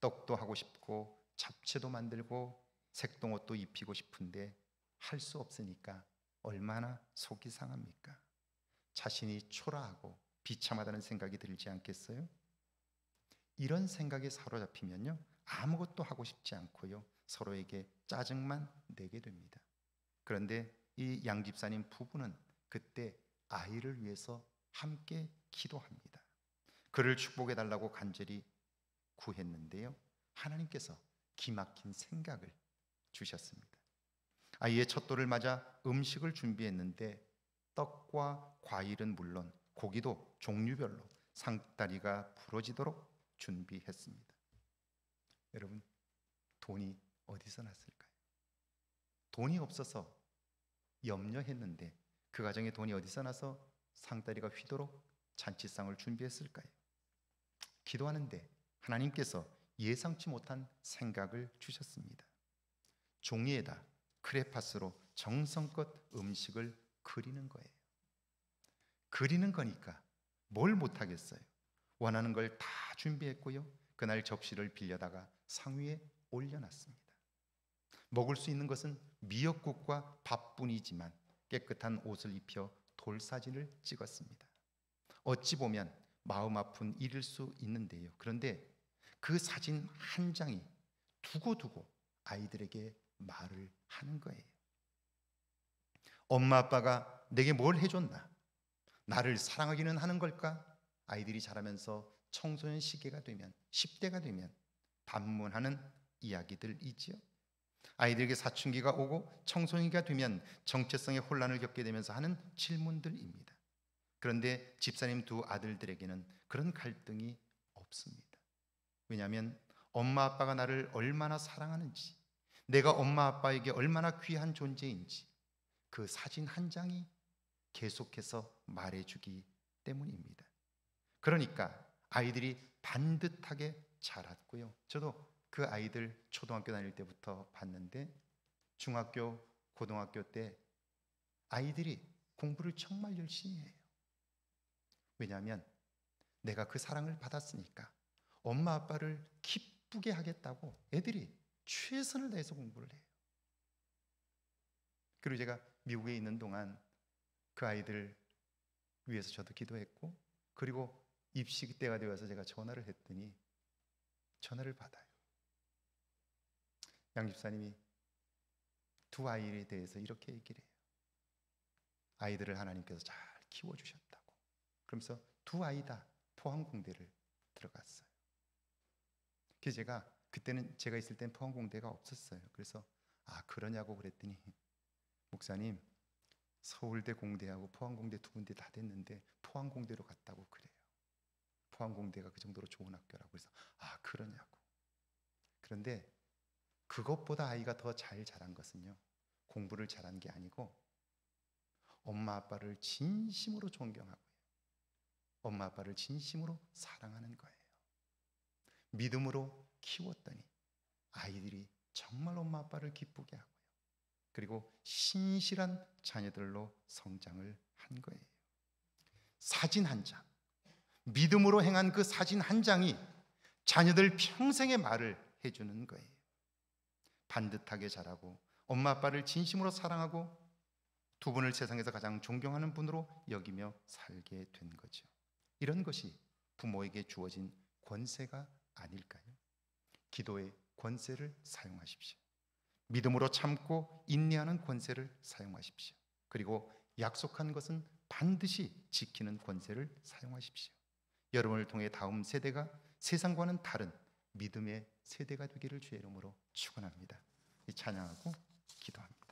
떡도 하고 싶고 잡채도 만들고 색동옷도 입히고 싶은데 할 수 없으니까 얼마나 속이 상합니까? 자신이 초라하고 비참하다는 생각이 들지 않겠어요? 이런 생각에 사로잡히면요, 아무것도 하고 싶지 않고요, 서로에게 짜증만 내게 됩니다. 그런데 이 양 집사님 부부는 그때 아이를 위해서 함께 기도합니다. 그를 축복해 달라고 간절히 구했는데요, 하나님께서 기막힌 생각을 주셨습니다. 아이의 첫돌을 맞아 음식을 준비했는데 떡과 과일은 물론 고기도 종류별로 상다리가 부러지도록 준비했습니다. 여러분, 돈이 어디서 났을까요? 돈이 없어서 염려했는데 그 가정에 돈이 어디서 나서 상다리가 휘도록 잔치상을 준비했을까요? 기도하는데 하나님께서 예상치 못한 생각을 주셨습니다. 종이에다 크레파스로 정성껏 음식을 그리는 거예요. 그리는 거니까 뭘 못하겠어요. 원하는 걸 다 준비했고요, 그날 접시를 빌려다가 상 위에 올려놨습니다. 먹을 수 있는 것은 미역국과 밥뿐이지만 깨끗한 옷을 입혀 돌사진을 찍었습니다. 어찌 보면 마음 아픈 일일 수 있는데요, 그런데 그 사진 한 장이 두고두고 아이들에게 말을 하는 거예요. 엄마 아빠가 내게 뭘 해줬나? 나를 사랑하기는 하는 걸까? 아이들이 자라면서 청소년 시기가 되면, 10대가 되면 반문하는 이야기들이지요. 아이들에게 사춘기가 오고 청소년기가 되면 정체성의 혼란을 겪게 되면서 하는 질문들입니다. 그런데 집사님 두 아들들에게는 그런 갈등이 없습니다. 왜냐하면 엄마 아빠가 나를 얼마나 사랑하는지, 내가 엄마 아빠에게 얼마나 귀한 존재인지 그 사진 한 장이 계속해서 말해주기 때문입니다. 그러니까 아이들이 반듯하게 자랐고요, 저도 그 아이들 초등학교 다닐 때부터 봤는데 중학교, 고등학교 때 아이들이 공부를 정말 열심히 해요. 왜냐하면 내가 그 사랑을 받았으니까 엄마 아빠를 기쁘게 하겠다고 애들이 최선을 다해서 공부를 해요. 그리고 제가 미국에 있는 동안 그 아이들 위해서 저도 기도했고, 그리고 입시 때가 되어서 제가 전화를 했더니 전화를 받아요. 양 집사님이 두 아이에 대해서 이렇게 얘기를 해요. 아이들을 하나님께서 잘 키워주셨다고. 그러면서 두 아이 다 포항공대를 들어갔어요. 그래서 제가 그때는 제가 있을 땐 포항공대가 없었어요. 그래서 그러냐고 그랬더니 목사님, 서울대 공대하고 포항공대 두 군데 다 됐는데 포항공대로 갔다고 그래요. 포항공대가 그 정도로 좋은 학교라고. 그래서 그러냐고. 그런데 그것보다 아이가 더 잘 자란 것은요, 공부를 잘한 게 아니고 엄마 아빠를 진심으로 존경하고요, 엄마 아빠를 진심으로 사랑하는 거예요. 믿음으로 키웠더니 아이들이 정말 엄마 아빠를 기쁘게 하고요, 그리고 신실한 자녀들로 성장을 한 거예요. 사진 한 장, 믿음으로 행한 그 사진 한 장이 자녀들 평생의 말을 해주는 거예요. 반듯하게 자라고 엄마 아빠를 진심으로 사랑하고 두 분을 세상에서 가장 존경하는 분으로 여기며 살게 된 거죠. 이런 것이 부모에게 주어진 권세가 아닐까요? 기도의 권세를 사용하십시오. 믿음으로 참고 인내하는 권세를 사용하십시오. 그리고 약속한 것은 반드시 지키는 권세를 사용하십시오. 여러분을 통해 다음 세대가 세상과는 다른 믿음의 세대가 되기를 주의 이름으로 축원합니다. 찬양하고 기도합니다.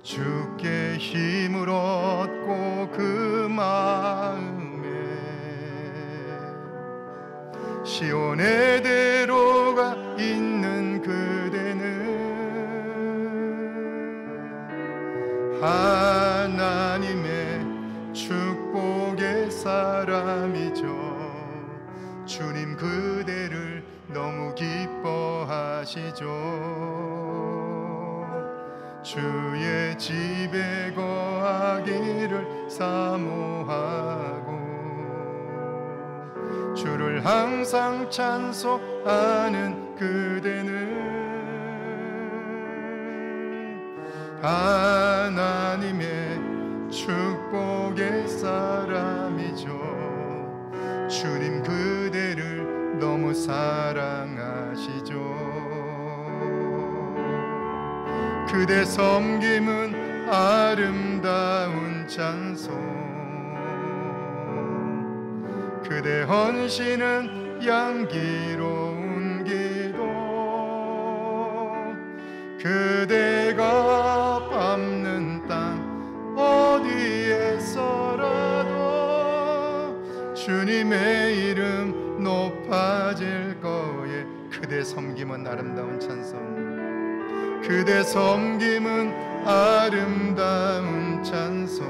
주께 힘으로 시온에 들어가 있는 그대는 하나님의 축복의 사람이죠. 주님 그대를 너무 기뻐하시죠. 주의 집에 거하기를 사모하고 주를 항상 찬송하는 그대는 하나님의 축복의 사람이죠. 주님 그대를 너무 사랑하시죠. 그대 섬김은 아름다운 찬송, 그대 헌신은 향기로운 기도, 그대가 밟는 땅 어디에서라도 주님의 이름 높아질 거에. 그대 섬김은 아름다운 찬송, 그대 섬김은 아름다운 찬송,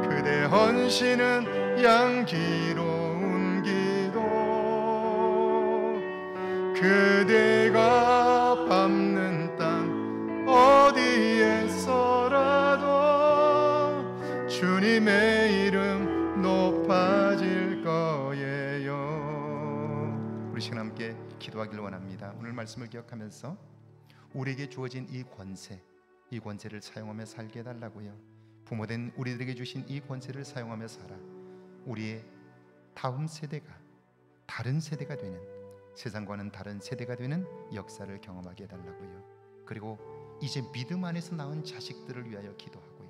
그대 헌신은 향기로운 기도, 그대가 밟는 땅 어디에서라도 주님의 이름 높아질 거예요. 우리 시간 함께 기도하기를 원합니다. 오늘 말씀을 기억하면서 우리에게 주어진 이 권세를 사용하며 살게 해달라고요. 부모된 우리들에게 주신 이 권세를 사용하며 살아 우리의 다음 세대가 다른 세대가 되는, 세상과는 다른 세대가 되는 역사를 경험하게 해달라고요. 그리고 이제 믿음 안에서 낳은 자식들을 위하여 기도하고요.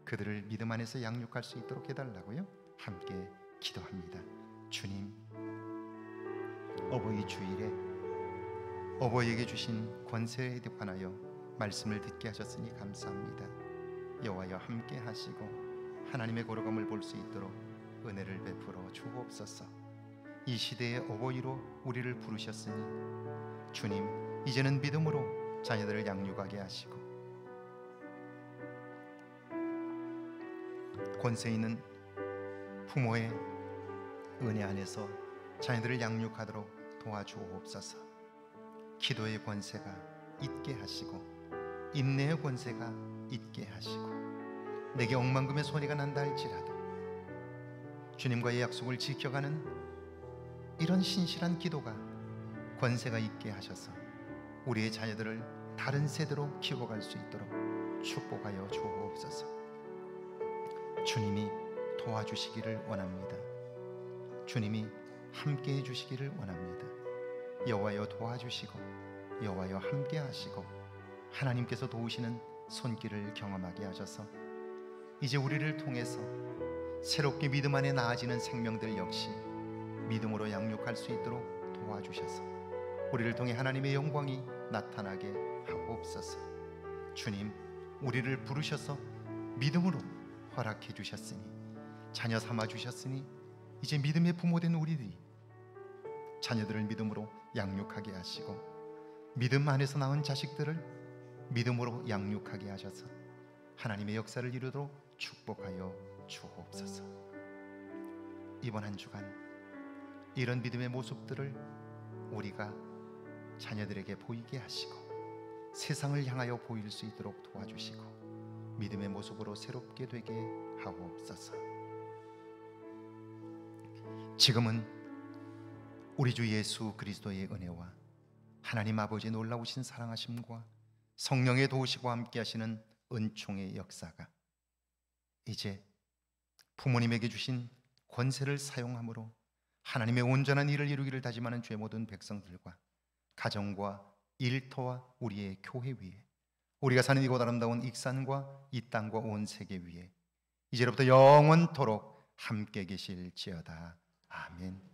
그들을 믿음 안에서 양육할 수 있도록 해달라고요. 함께 기도합니다. 주님, 어버이 주일에 어버이에게 주신 권세에 관하여 말씀을 듣게 하셨으니 감사합니다. 여호와여 함께 하시고 하나님의 거룩함을 볼 수 있도록 은혜를 베풀어 주옵소서. 이 시대의 어버이로 우리를 부르셨으니 주님, 이제는 믿음으로 자녀들을 양육하게 하시고 권세 있는 부모의 은혜 안에서 자녀들을 양육하도록 도와주옵소서. 기도의 권세가 있게 하시고 인내의 권세가 있게 하시고 내게 억만금의 손해가 난다 할지라도 주님과의 약속을 지켜가는 이런 신실한 기도가 권세가 있게 하셔서 우리의 자녀들을 다른 세대로 키워갈 수 있도록 축복하여 주옵소서. 주님이 도와주시기를 원합니다. 주님이 함께해 주시기를 원합니다. 여호와여 도와주시고 여호와여 함께 하시고 하나님께서 도우시는 손길을 경험하게 하셔서 이제 우리를 통해서 새롭게 믿음 안에 나아지는 생명들 역시 믿음으로 양육할 수 있도록 도와주셔서 우리를 통해 하나님의 영광이 나타나게 하옵소서. 주님, 우리를 부르셔서 믿음으로 허락해 주셨으니 자녀 삼아 주셨으니 이제 믿음의 부모된 우리들이 자녀들을 믿음으로 양육하게 하시고 믿음 안에서 낳은 자식들을 믿음으로 양육하게 하셔서 하나님의 역사를 이루도록 축복하여 주옵소서. 이번 한 주간 이런 믿음의 모습들을 우리가 자녀들에게 보이게 하시고 세상을 향하여 보일 수 있도록 도와주시고 믿음의 모습으로 새롭게 되게 하옵소서. 지금은 우리 주 예수 그리스도의 은혜와 하나님 아버지의 놀라우신 사랑하심과 성령의 도우시고 함께 하시는 은총의 역사가 이제 부모님에게 주신 권세를 사용함으로 하나님의 온전한 일을 이루기를 다짐하는 죄 모든 백성들과 가정과 일터와 우리의 교회 위에 우리가 사는 이곳 아름다운 익산과 이 땅과 온 세계 위에 이제로부터 영원토록 함께 계실지어다. 아멘.